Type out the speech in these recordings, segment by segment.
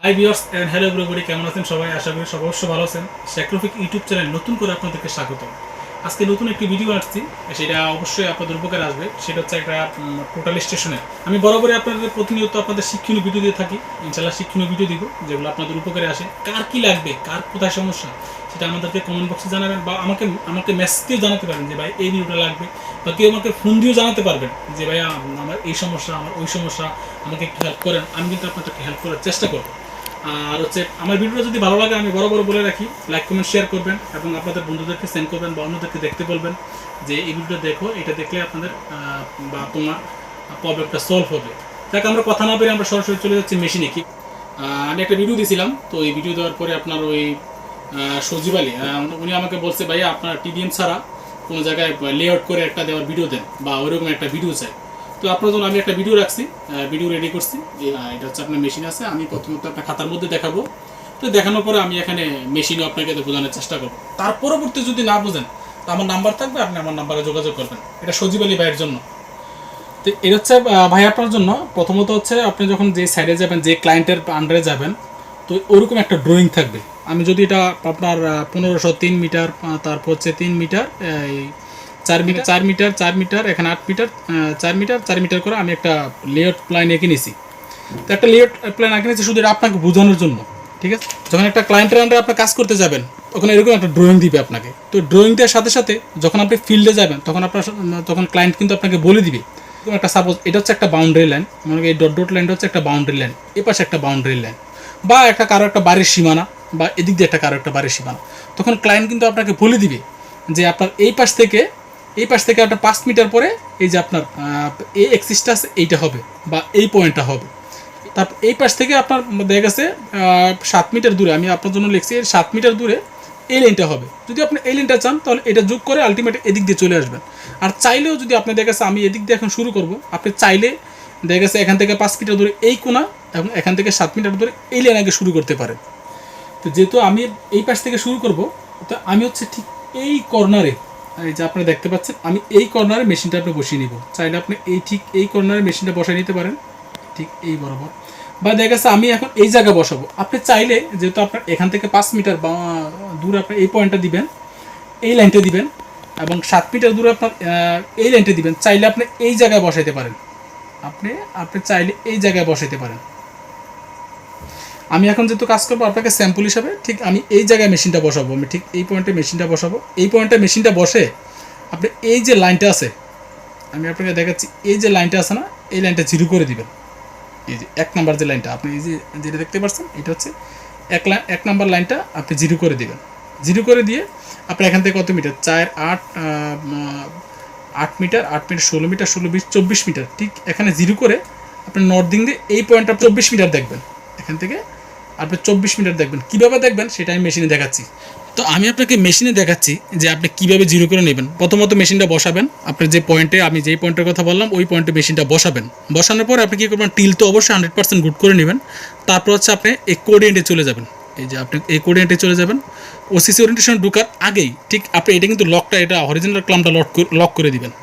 High viewers and hello everybody, কেমন আছেন সবাই? আশা করি সবাই অবশ্যই ভালো আছেন। শেখ রফিক ইউটিউব চ্যানেল নতুন করে আপনাদেরকে স্বাগত। আজকে নতুন একটি ভিডিও আসছি, সেটা অবশ্যই আপনাদের উপকারে আসবে। সেটা হচ্ছে একটা টোটাল স্টেশনে আমি বরাবরই আপনাদের প্রতিনিয়ত আপনাদের শিক্ষণীয় ভিডিও দিয়ে থাকি। ইনশাল্লাহ শিক্ষণীয় ভিডিও দিব যেগুলো আপনাদের উপকারে আসে। কার কি লাগবে, কার কোথায় সমস্যা, সেটা আমাদেরকে কমেন্ট বক্সে জানাবেন, বা আমাকে মেসেজ দিয়েও জানাতে পারেন যে ভাই এই ভিডিওটা লাগবে, বা কেউ আমাকে ফোন দিয়েও জানাতে পারবেন যে ভাই আমার এই সমস্যা, আমার ওই সমস্যা, আমাকে একটু হেল্প করেন। আমি কিন্তু আপনাদেরকে হেল্প করার চেষ্টা করবো। আর হচ্ছে আমার ভিডিওটা যদি ভালো লাগে, আমি বরাবর বলে রাখি, লাইক কমেন্ট শেয়ার করবেন এবং আপনাদের বন্ধুদেরকে সেন্ড করবেন বা অন্যদেরকে দেখতে বলবেন যে এই ভিডিওটা দেখো, এটা দেখলে আপনাদের বা তোমার প্রবলেমটা সলভ হবে। দেখ, আমরা কথা না পেরে আমরা সরাসরি চলে যাচ্ছি মেশিনে। কি আমি একটা ভিডিও দিয়েছিলাম, তো এই ভিডিও দেওয়ার পরে আপনার ওই সজীব আলী উনি আমাকে বলছে ভাইয়া আপনার টিডিএম ছাড়া কোনো জায়গায় লেআউট করে একটা দেওয়ার ভিডিও দেন, বা ওইরকম একটা ভিডিও চাই। তো আপনার জন্য আমি একটা ভিডিও রাখছি, ভিডিও রেডি করছি। এটা হচ্ছে আপনার মেশিন আছে, আমি প্রথমত আপনার খাতার মধ্যে দেখাবো। তো দেখানোর পরে আমি এখানে মেশিনও আপনাকে বোঝানোর চেষ্টা করবো। তার পরবর্তী যদি না বোঝেন, তো আমার নাম্বার থাকবে, আপনি আমার নাম্বারে যোগাযোগ করবেন। এটা সজীব আলী ভাইয়ের জন্য। তো এটা হচ্ছে ভাই আপনার জন্য। প্রথমত হচ্ছে আপনি যখন যে সাইডে যাবেন, যে ক্লায়েন্টের আন্ডারে যাবেন, তো ওরকম একটা ড্রয়িং থাকবে। আমি যদি এটা আপনার 1503 মিটার, তারপর হচ্ছে 3 মিটার, এই 4 মিটার 4 মিটার 4 মিটার, এখানে 8 মিটার, 4 মিটার 4 মিটার করে আমি একটা লেআউট প্ল্যান এঁকে নিয়েছি। তো একটা লেআউট প্ল্যান এঁকে নিয়েছি শুধু এটা আপনাকে বোঝানোর জন্য, ঠিক আছে? যখন একটা ক্লায়েন্টের আন্ডারে আপনি কাজ করতে যাবেন, তখন এরকম একটা ড্রয়িং দিবে আপনাকে। তো ড্রয়িং দেওয়ার সাথে সাথে যখন আপনি ফিল্ডে যাবেন, তখন ক্লায়েন্ট কিন্তু আপনাকে বলে দিবে একটা, সাপোজ এটা হচ্ছে একটা বাউন্ডারি লাইন, মনে করি এই ডট ডট লাইনটা হচ্ছে একটা বাউন্ডারি লাইন, এ পাশে একটা বাউন্ডারি লাইন, বা একটা কারো একটা বাড়ির সীমানা, বা এদিক দিয়ে একটা কারো একটা বাড়ির সীমানা। তখন ক্লায়েন্ট কিন্তু আপনাকে বলে দিবে যে আপনার এই পাশ থেকে আপনার 5 মিটার পরে এই যে আপনার এই এক্সিসটা আছে, এইটা হবে, বা এই পয়েন্টটা হবে। তারপর এই পাশ থেকে আপনার দেখা গেছে 7 মিটার দূরে, আমি আপনার জন্য লিখছি 7 মিটার দূরে এই লাইনটা হবে। যদি আপনি এই লাইনটা চান, তাহলে এটা যোগ করে আলটিমেট এদিক দিয়ে চলে আসবেন। আর চাইলেও যদি আপনি দেখা গেছে আমি এদিক দিয়ে এখন শুরু করব, আপনি চাইলে দেখা গেছে এখান থেকে 5 মিটার দূরে এই কোণা, এবং এখান থেকে 7 মিটার দূরে এই লাইন আগে শুরু করতে পারেন। তো যেহেতু আমি এই পাশ থেকে শুরু করব, তো আমি হচ্ছে ঠিক এই কর্নারে, এই যে আপনি দেখতে পাচ্ছেন, আমি এই কর্নারে মেশিনটা আপনি বসিয়ে নিব। চাইলে আপনি ঠিক এই কর্নারে মেশিনটা বসাই নিতে পারেন, ঠিক এই বরাবর। বা দেখা গেছে আমি এখন এই জায়গায় বসাবো, আপনি চাইলে যেহেতু আপনার এখান থেকে 5 মিটার দূরে আপনি এই পয়েন্টটা দিবেন, এই লাইনটা দিবেন, এবং 7 মিটার দূরে আপনার এই লাইনটা দিবেন, চাইলে আপনি এই জায়গায় বসাইতে পারেন। আপনি চাইলে এই জায়গায় বসাইতে পারেন। আমি এখন যেহেতু কাজ করবো আপনাকে স্যাম্পল হিসাবে, ঠিক আমি এই জায়গায় মেশিনটা বসাবো, আমি ঠিক এই পয়েন্টে মেশিনটা বসাবো। এই পয়েন্টে মেশিনটা বসে আপনি এই যে লাইনটা আছে, আমি আপনাকে দেখাচ্ছি, এই যে লাইনটা আছে না, এই লাইনটা জিরো করে দিবেন। এই যে 1 নাম্বার যে লাইনটা আপনি এই যে যেটা দেখতে পাচ্ছেন, এটা হচ্ছে 1 নাম্বার লাইনটা আপনি জিরো করে দিবেন। জিরো করে দিয়ে আপনি এখান থেকে কত metre, 4 8 8 metre 8 metre 16 metre 16 20 24 metre, ঠিক এখানে জিরো করে আপনি নর্থ দিয়ে এই পয়েন্টটা 24 মিটার দেখবেন। এখান থেকে আপনি 24 মিটার দেখবেন। কীভাবে দেখবেন সেটা আমি মেশিনে দেখাচ্ছি। তো আমি আপনাকে মেশিনে দেখাচ্ছি যে আপনি কীভাবে জিরো করে নেবেন। প্রথমত মেশিনটা বসাবেন, আপনি যে পয়েন্টে, আমি যেই পয়েন্টের কথা বললাম ওই পয়েন্টে মেশিনটা বসাবেন। বসানোর পর আপনি কী করবেন, টিল তো অবশ্যই 100% গুড করে নেবেন। তারপর হচ্ছে আপনি এই কোঅর্ডিনেটে চলে যাবেন। এই যে আপনি এই কোঅর্ডিনেটে চলে যাবেন, ওসিসি ওরিয়েন্টেশন ঢোকার আগেই ঠিক আপনি এটা কিন্তু লকটা, এটা হরিজন্টাল ক্লাম্পটা লক করে দিবেন।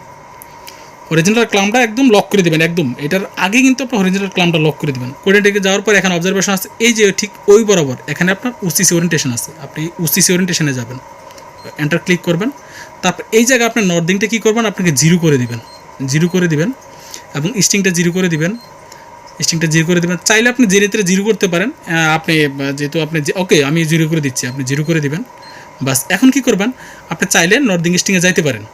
হরিজন্টাল ক্লাম্পটা একদম লক করে দেবেন, একদম এটার আগে কিন্তু আপনি হরিজন্টাল ক্লাম্পটা লক করে দেবেন। কোঅর্ডিনেটে যাওয়ার পর এখানে অবজারভেশন আছে, এই যে ঠিক ওই বরাবর এখানে আপনার ওসিসি ওরিয়েন্টেশন আছে, আপনি ওসিসি ওরিয়েন্টেশনে যাবেন, এন্টার ক্লিক করবেন। তারপর এই জায়গায় আপনার নর্দিংটা কী করবেন, আপনাকে জিরো করে দিবেন, এবং স্টিংটা জিরো করে দিবেন। চাইলে আপনি জেনেতে জিরো করতে পারেন। আপনি যেহেতু আপনি ওকে, আমি জিরো করে দিচ্ছি, আপনি জিরো করে দিবেন। বাস, এখন কি করবেন, আপনি চাইলে নর্দিং স্টিংয়ে যাইতে পারেন।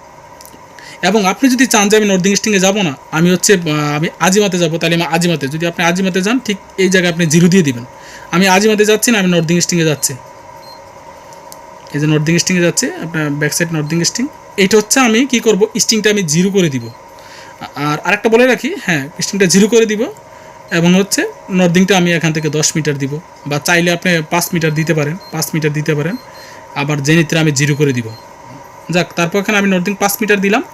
এবং আপনি যদি চান যে আমি নর্দিং স্টিংয়ে যাবো না, আমি আজিমাতে যাবো, তাহলে আমি আজিমাতে, যদি আপনি আজিমাতে যান, ঠিক এই জায়গায় আপনি জিরো দিয়ে দিবেন। আমি আজিমাতে যাচ্ছি না, আমি নর্দিং স্টিংয়ে যাচ্ছি। এই যে নর্দিং স্টিংয়ে যাচ্ছে, আপনার ব্যাকসাইড নর্দিং স্টিং। এইটা হচ্ছে আমি কি করব, স্টিংটা আমি জিরো করে দিব। আর আরেকটা বলে রাখি, হ্যাঁ, স্টিংটা জিরো করে দিব, এবং হচ্ছে নর্দিংটা আমি এখান থেকে 10 মিটার দিব, বা চাইলে আপনি 5 মিটার দিতে পারেন। আবার জেনিত্রে আমি জিরো করে দিব। যাক, তারপর এখানে আমি নর্দিং 5 মিটার দিলাম,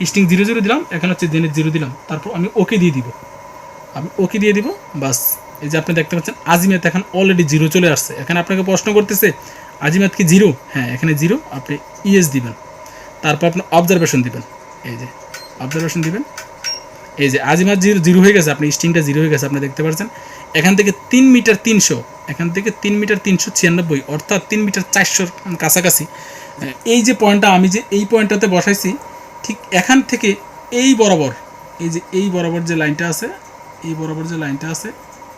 স্টিং 0 0 দিলাম, এখানে হচ্ছে জেনিত 0 দিলাম। তারপর আমি ওকে দিয়ে দিব। বাস, এই যে আপনি দেখতে পাচ্ছেন আজিমাত এখন অলরেডি জিরো চলে আসছে। এখানে আপনাকে প্রশ্ন করতেছে আজিমাত কি জিরো? হ্যাঁ, এখানে জিরো, আপনি ইএস দিবেন। তারপর আপনি অবজারভেশন দিবেন, এই যে অবজারভেশন দিবেন। এই যে আজিমার জিরো হয়ে গেছে, আপনি স্টিংটা জিরো হয়ে গেছে, আপনি দেখতে পাচ্ছেন। এখান থেকে 3 মিটার 300, এখান থেকে 3 মিটার 396, অর্থাৎ 3 মিটার 400 কাছাকাছি। এই যে পয়েন্টটা আমি যে এই পয়েন্টটাতে বসাইছি, ঠিক এখান থেকে এই বরাবর, এই যে এই বরাবর যে লাইনটা আছে, এই বরাবর যে লাইনটা আছে,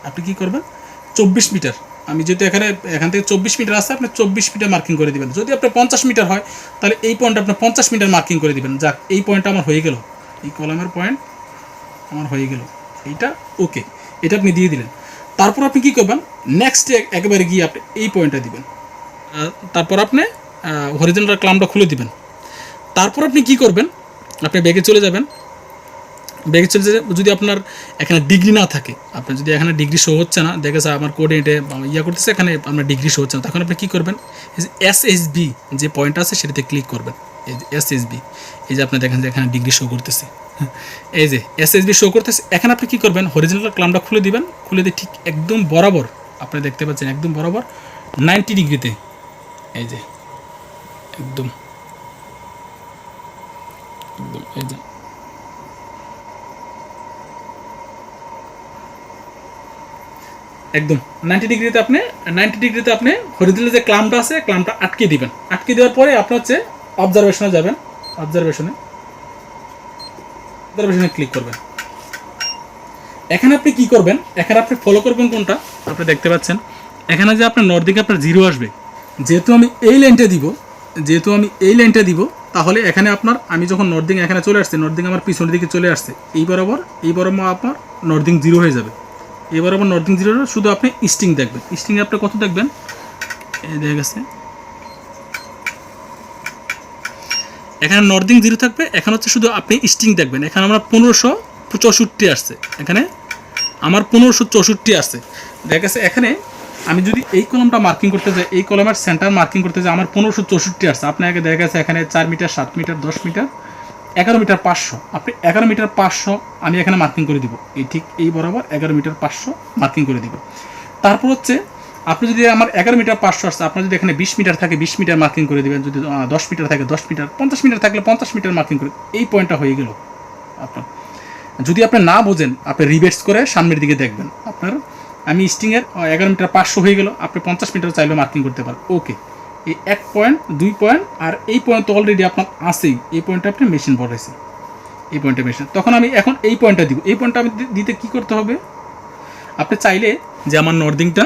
আপনি কি করবেন 24 মিটার, আমি যেহেতু এখান থেকে 24 মিটার আছে, আপনি 24 মিটার মার্কিং করে দিবেন। যদি আপনার 50 মিটার হয় তাহলে এই পয়েন্ট আপনি 50 মিটার মার্কিং করে দিবেন। যাক, এই পয়েন্টটা আমার হয়ে গেল, এই কলামের পয়েন্ট আমার হয়ে গেল, এইটা ওকে, এটা আপনি দিয়ে দিলেন। তারপর আপনি কী করবেন, নেক্সট একেবারে গিয়ে আপনি এই পয়েন্টটা দিবেন, তারপর আপনি হরিজন্টাল ক্লাম্পটা খুলে দিবেন। তারপর আপনি কি করবেন, আপনি ব্যাগে চলে যাবেন। ব্যাগে চলে যাবে, যদি আপনার এখানে ডিগ্রি না থাকে, আপনার যদি এখানে ডিগ্রি শো হচ্ছে না, দেখে স্যার আমার কোঅর্ডিনেটে ইয়া করতেছে, এখানে আপনার ডিগ্রি শো হচ্ছে না, তখন আপনি কী করবেন, এই যে SSB যে পয়েন্ট আছে সেটাতে ক্লিক করবেন। এই যে SSB, এই যে আপনি দেখেন যে এখানে ডিগ্রি শো করতেছে, এই যে SSB শো করতেছে। এখানে আপনি কী করবেন, হরিজন্টাল ক্লাম্পটা খুলে দিবেন। খুলে দিয়ে ঠিক একদম বরাবর, আপনি দেখতে পাচ্ছেন একদম বরাবর 90 ডিগ্রিতে, এই যে একদম একদম এই যে একদম 90 ডিগ্রিতে আপনি হরিজন্টাল যে ক্লাম্পটা আছে, ক্লাম্পটা আটকে দিবেন। আটকে দেওয়ার পরে আপনি হচ্ছে অবজারভেশনে যাবেন। অবজারভেশনে ক্লিক করবেন। এখানে আপনি কি করবেন, এখানে আপনি ফলো করবেন কোনটা, আপনি দেখতে পাচ্ছেন এখানে যে আপনার নর্দিকে আপনার জিরো আসবে। যেহেতু আমি এই লাইনটা দিব, তাহলে এখানে আপনার, আমি যখন নর্দিং এখানে চলে আসছে, নর্দিং আমার পিছনের দিকে চলে আসছে, এই বরাবর আপনার নর্দিং জিরো হয়ে যাবে। এবার আবার নর্দিং জিরো, শুধু আপনি স্টিং দেখবেন। স্টিং আপনি কত দেখবেন, এই দেখা গেছে এখানে নর্দিং জিরো থাকবে, এখানে হচ্ছে শুধু আপনি স্টিং দেখবেন। এখানে আমার 1564 আসছে, এখানে আমার 1564 আসছে, দেখা গেছে। এখানে আমি যদি এই কলমটা মার্কিং করতে যাই, এই কলমের সেন্টার মার্কিং করতে যাই, আমার 1564 আসছে। আপনাকে দেখা গেছে এখানে 4 মিটার, 7 মিটার, 10 মিটার, 11 মিটার 500, আপনি 11 মিটার 500 আমি এখানে মার্কিং করে দিব। এই ঠিক এই বরাবর 11 মিটার 500 মার্কিং করে দিব। তারপর হচ্ছে আপনি যদি আমার 11 মিটার 500 আসছে, আপনার যদি এখানে 20 মিটার থাকে 20 মিটার মার্কিং করে দেবেন। যদি 10 মিটার থাকে 10 মিটার, 50 মিটার থাকলে 50 মিটার মার্কিং করে, এই পয়েন্টটা হয়ে গেল আপনার। যদি আপনি না বোঝেন, আপনি রিভার্স করে সামনের দিকে দেখবেন। আপনার আমি স্টিংয়ের 11 মিটার 500 হয়ে গেল, আপনি 50 মিটার চাইলেও মার্কিং করতে পারেন। ওকে, এই 1 পয়েন্ট 2 পয়েন্ট আর এই পয়েন্ট তো অলরেডি আপনার আছেই। এই পয়েন্টটা আপনি মেশিন বসাইছেন, এই পয়েন্টে মেশিন। তখন আমি এখন এই পয়েন্টটা দিব। এই পয়েন্টটা আমি দিতে কী করতে হবে, আপনি চাইলে যে আমার নর্দিংটা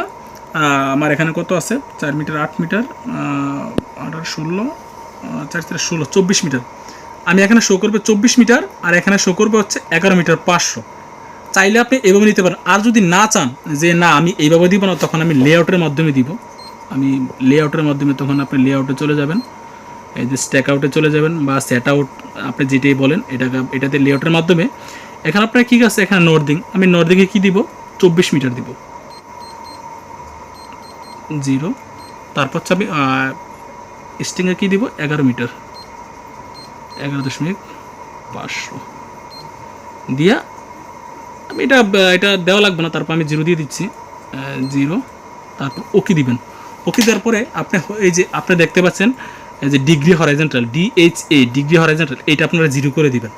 আমার এখানে কত আছে, 4 মিটার 8 মিটার 8 আর 16 4 4 16 24 মিটার, আমি এখানে শো করবে 24 মিটার, আর এখানে শো করবে হচ্ছে 11 মিটার 500। চাইলে আপনি এইভাবে নিতে পারেন। আর যদি না চান যে না আমি এইভাবে দিব না, তখন আমি লেআউটের মাধ্যমে দিব। তখন আপনি লেআউটে চলে যাবেন, এই যে স্ট্যাক আউটে চলে যাবেন বা সেট আউট, আপনি যেটাই বলেন, এটাতে লেআউটের মাধ্যমে। এখানে আপনার কী আছে, এখানে নর্দিং, আমি নর্দিংয়ে কী দিব, 24 মিটার দিব, 0। তারপর হচ্ছে আমি স্টিংয়ে কী দিব, 11 মিটার, 11.500 দিয়া আমি এটা দেওয়া লাগবে না। তারপর আমি 0 দিয়ে দিচ্ছি, 0। তারপর ওকে দিবেন। ওকে দেওয়ার পরে আপনি এই যে আপনি দেখতে পাচ্ছেন এই যে degree horizontal, DHA degree horizontal, এইটা আপনারা 0 করে দিবেন।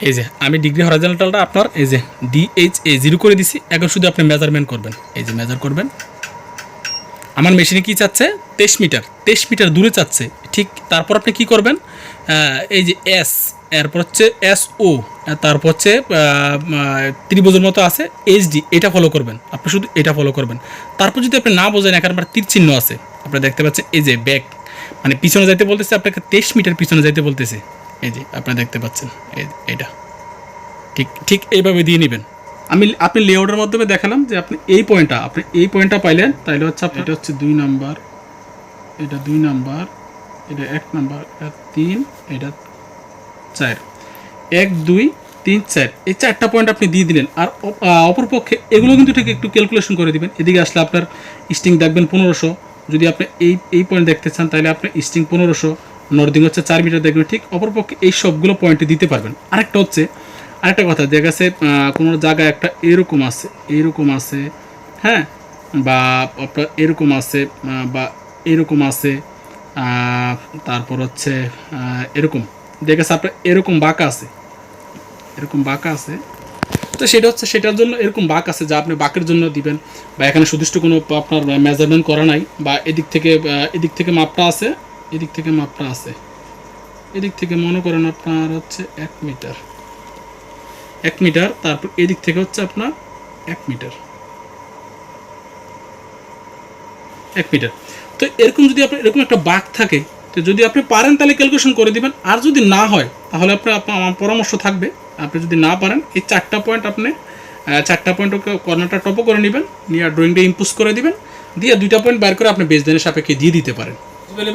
এই যে আমি ডিগ্রি হরাইজন্টালটা আপনার এই যে DHA 0 করে দিছি। এখন শুধু আপনি মেজারমেন্ট করবেন, এই যে মেজার করবেন। আমার মেশিনে কি চাচ্ছে, 23 মিটার দূরে চাচ্ছে, ঠিক। তারপর আপনি কি করবেন, এই যে S, এরপর হচ্ছে SO, তারপর হচ্ছে ত্রিভুজের মতো আছে HD, এটা ফলো করবেন। আপনি শুধু এটা ফলো করবেন। তারপর যদি আপনি না বোঝেন, এখানে আপনার তীর চিহ্ন আছে, আপনি দেখতে পাচ্ছেন এই যে ব্যাক, মানে পিছনে যাইতে বলতেছে, আপনাকে 23 মিটার পিছনে যাইতে বলতেছে। এই যে আপনি দেখতে পাচ্ছেন এইটা ঠিক এইভাবে দিয়ে নেবেন। আপনি লেআউটের মাধ্যমে দেখালাম যে আপনি এই পয়েন্টটা পাইলেন, তাইলে হচ্ছে এটা হচ্ছে 2 নাম্বার, এটা 2 নাম্বার, এটা 1 নাম্বার, এটা 3, এটা 4, 1 2 3 4, এই 4টা পয়েন্ট আপনি দিয়ে দিলেন। আর অপরপক্ষে এগুলো কিন্তু ঠিক একটু ক্যালকুলেশন করে দিবেন। এদিকে আসলে আপনার স্টিং দেখবেন 1500, যদি আপনি এই পয়েন্ট দেখতে চান তাহলে আপনি স্টিং 1500, নর্দিং হচ্ছে 4 মিটার দেখবেন, ঠিক। অপরপক্ষে এই সবগুলো পয়েন্টে দিতে পারবেন। আরেকটা কথা, দেখা গেছে কোনো জায়গায় একটা এরকম আছে, হ্যাঁ, বা আপনার এরকম আছে বা এরকম আছে, তারপর হচ্ছে এরকম দেখেছে আপনার এরকম বাঁকা আছে, এরকম বাঁকা আছে। তো সেটা হচ্ছে সেটার জন্য এরকম বাঁক আছে যা আপনি বাঁকের জন্য দিবেন, বা এখানে সুনির্দিষ্ট কোনো আপনার মেজারমেন্ট করা নাই, বা এদিক থেকে মাপটা আছে, এদিক থেকে মাপটা আছে, এদিক থেকে মনে করেন আপনার হচ্ছে 1 মিটার, 1 মিটার, তারপর এদিক থেকে হচ্ছে আপনার 1 মিটার, 1 মিটার। তো এরকম যদি আপনার এরকম একটা বাঁক থাকে, তো যদি আপনি পারেন তাহলে ক্যালকুলেশন করে দিবেন, আর যদি না হয় তাহলে আপনার আমার পরামর্শ থাকবে, আপনি যদি না পারেন এই 4টা পয়েন্ট আপনি 4টা পয়েন্ট কর্নারটা টপও করে নেবেন, নিয়ে ড্রয়িংটা ইম্পোজ করে দিবেন, দিয়ে 2টা পয়েন্ট বাইর করে আপনি বেসলাইনের সাপেক্ষে দিয়ে দিতে পারেন।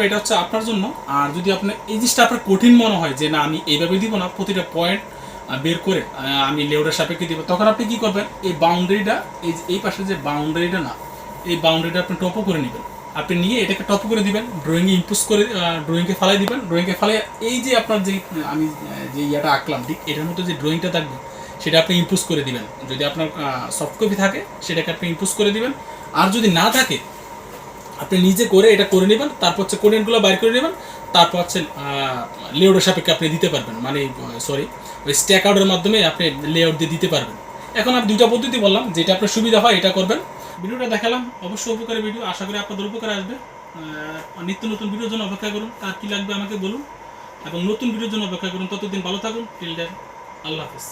এটা হচ্ছে আপনার জন্য। আর যদি আপনার এই জিনিসটা আপনার কঠিন মনে হয় যে না আমি এইভাবে দিব না, প্রতিটা পয়েন্ট বের করে আমি লেউটার সাপেক্ষে দিব, তখন আপনি কি করবেন, এই বাউন্ডারিটা এই পাশে যে বাউন্ডারিটা না, এই বাউন্ডারিটা আপনি টপও করে নেবেন, আপনি নিয়ে এটাকে টপ করে দিবেন, ড্রয়িংয়ে ইম্পোজ করে ড্রয়িংকে ফালাই দিবেন, ড্রয়িংকে ফালাই এই যে আপনার যে আমি যে ইয়াটা আঁকলাম ঠিক এটার মতো যে ড্রয়িংটা থাকবে সেটা আপনি ইম্পোজ করে দিবেন। যদি আপনার সফট কপি থাকে সেটাকে আপনি ইম্পোজ করে দিবেন, আর যদি না থাকে আপনি নিজে করে এটা করে নেবেন, তারপর হচ্ছে কোডেনগুলো বাইর করে নেবেন, তারপর হচ্ছে লেআউটের সাপেক্ষে আপনি দিতে পারবেন, মানে সরি ওই স্ট্যাক আউটের মাধ্যমে আপনি লেআউট দিয়ে দিতে পারবেন। এখন আমি 2টা পদ্ধতি বললাম, যেটা আপনার সুবিধা হয় এটা করবেন। ভিডিওটা দেখালাম অবশ্যই উপকারী ভিডিও, আশা করি আপনাদের উপকারে আসবে। নিত্য নতুন ভিডিওর জন্য অপেক্ষা করুন, কার কী লাগবে আমাকে বলুন, এবং নতুন ভিডিওর জন্য অপেক্ষা করুন। ততদিন ভালো থাকুন, টিল দেন, আল্লাহ হাফিজ।